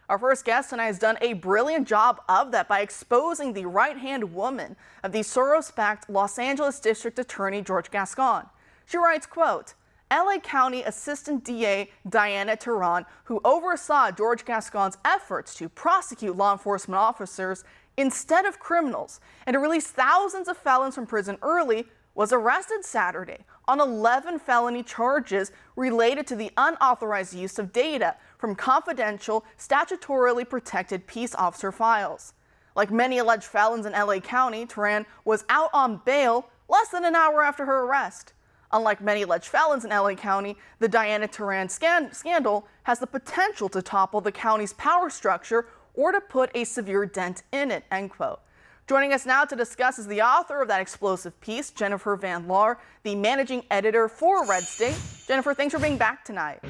Our first guest tonight has done a brilliant job of that by exposing the right-hand woman of the Soros-backed Los Angeles District Attorney George Gascón. She writes, quote, LA County Assistant DA Diana Teran, who oversaw George Gascón's efforts to prosecute law enforcement officers instead of criminals and to release thousands of felons from prison early, was arrested Saturday on 11 felony charges related to the unauthorized use of data from confidential, statutorily protected peace officer files. Like many alleged felons in LA County, Teran was out on bail less than an hour after her arrest. Unlike many alleged felons in LA County, the Diana Teran scandal has the potential to topple the county's power structure or to put a severe dent in it, end quote. Joining us now to discuss is the author of that explosive piece, Jennifer Van Laar, the managing editor for Red State. Jennifer, thanks for being back tonight.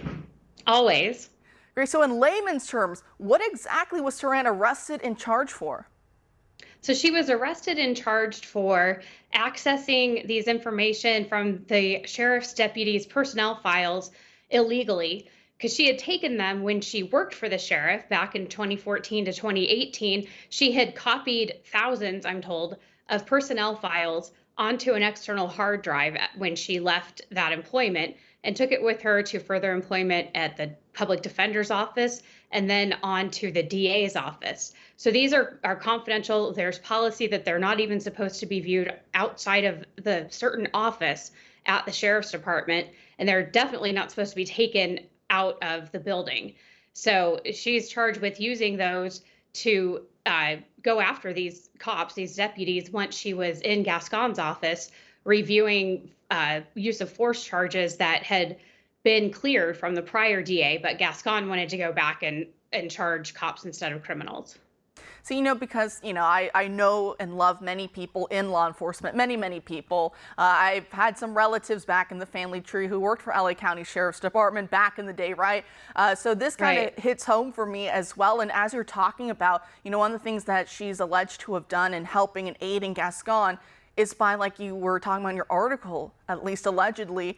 Always. Great. So in layman's terms, what exactly was Teran arrested and charged for? So she was arrested and charged for accessing these information from the sheriff's deputies' personnel files illegally, because she had taken them when she worked for the sheriff back in 2014 to 2018. She had copied thousands, I'm told, of personnel files onto an external hard drive when she left that employment and took it with her to further employment at the public defender's office and then on to the DA's office. So these are confidential. There's policy that they're not even supposed to be viewed outside of the certain office at the sheriff's department, and they're definitely not supposed to be taken out of the building. So she's charged with using those to go after these cops, these deputies, once she was in Gascón's office reviewing use of force charges that had been cleared from the prior DA, but Gascón wanted to go back and charge cops instead of criminals. So, because, I know and love many people in law enforcement, many people. I've had some relatives back in the family tree who worked for LA County Sheriff's Department back in the day, right? So this kind of hits home for me as well. And as you're talking about, one of the things that she's alleged to have done in helping and aiding Gascón is by, like you were talking about in your article, at least allegedly,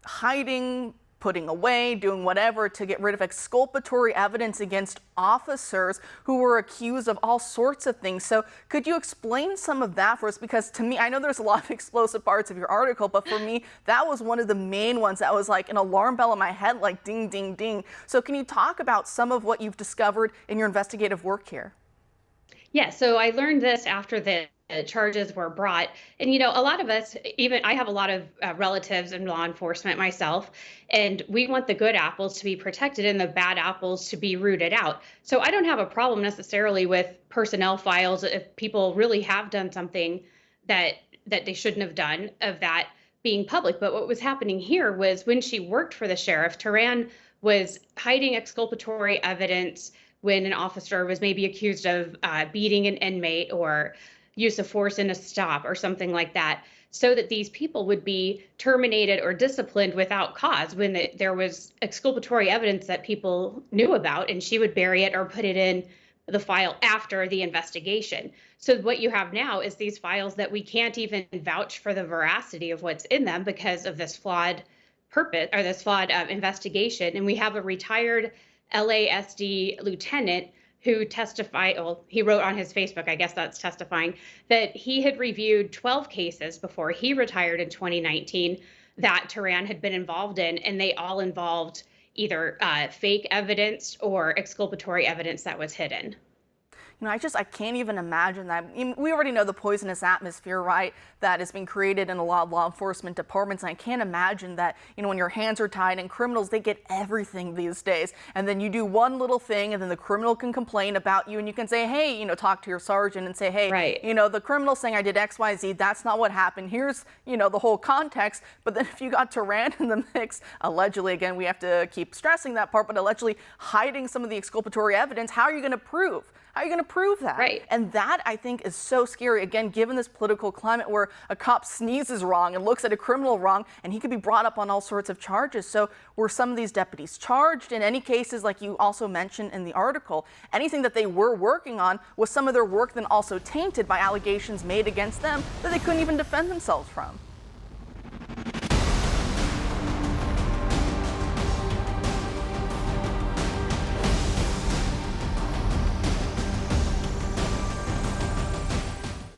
hiding, putting away, doing whatever to get rid of exculpatory evidence against officers who were accused of all sorts of things. So could you explain some of that for us? Because to me, I know there's a lot of explosive parts of your article, but for me, that was one of the main ones that was like an alarm bell in my head, like ding, ding, ding. So can you talk about some of what you've discovered in your investigative work here? Yeah, so I learned this after the charges were brought. And, a lot of us, even I have a lot of relatives in law enforcement myself, and we want the good apples to be protected and the bad apples to be rooted out. So I don't have a problem necessarily with personnel files if people really have done something that they shouldn't have done, of that being public. But what was happening here was when she worked for the sheriff, Teran was hiding exculpatory evidence when an officer was maybe accused of beating an inmate or use of force in a stop or something like that, so that these people would be terminated or disciplined without cause when there was exculpatory evidence that people knew about, and she would bury it or put it in the file after the investigation. So what you have now is these files that we can't even vouch for the veracity of what's in them because of this flawed purpose or this flawed investigation. And we have a retired LASD lieutenant who testified, well, he wrote on his Facebook, I guess that's testifying, that he had reviewed 12 cases before he retired in 2019 that Teran had been involved in, and they all involved either fake evidence or exculpatory evidence that was hidden. I can't even imagine that. We already know the poisonous atmosphere, right, that has been created in a lot of law enforcement departments. And I can't imagine that, when your hands are tied, and criminals, they get everything these days. And then you do one little thing and then the criminal can complain about you, and you can say, hey, talk to your sergeant and say, hey, the criminal's saying I did X, Y, Z. That's not what happened. Here's, the whole context. But then if you got Teran in the mix, allegedly, again, we have to keep stressing that part, but allegedly hiding some of the exculpatory evidence, how are you going to prove? How are you going to prove that? Right. And that, I think, is so scary, again, given this political climate where a cop sneezes wrong and looks at a criminal wrong, and he could be brought up on all sorts of charges. So were some of these deputies charged? In any cases, like you also mentioned in the article, anything that they were working on, was some of their work then also tainted by allegations made against them that they couldn't even defend themselves from?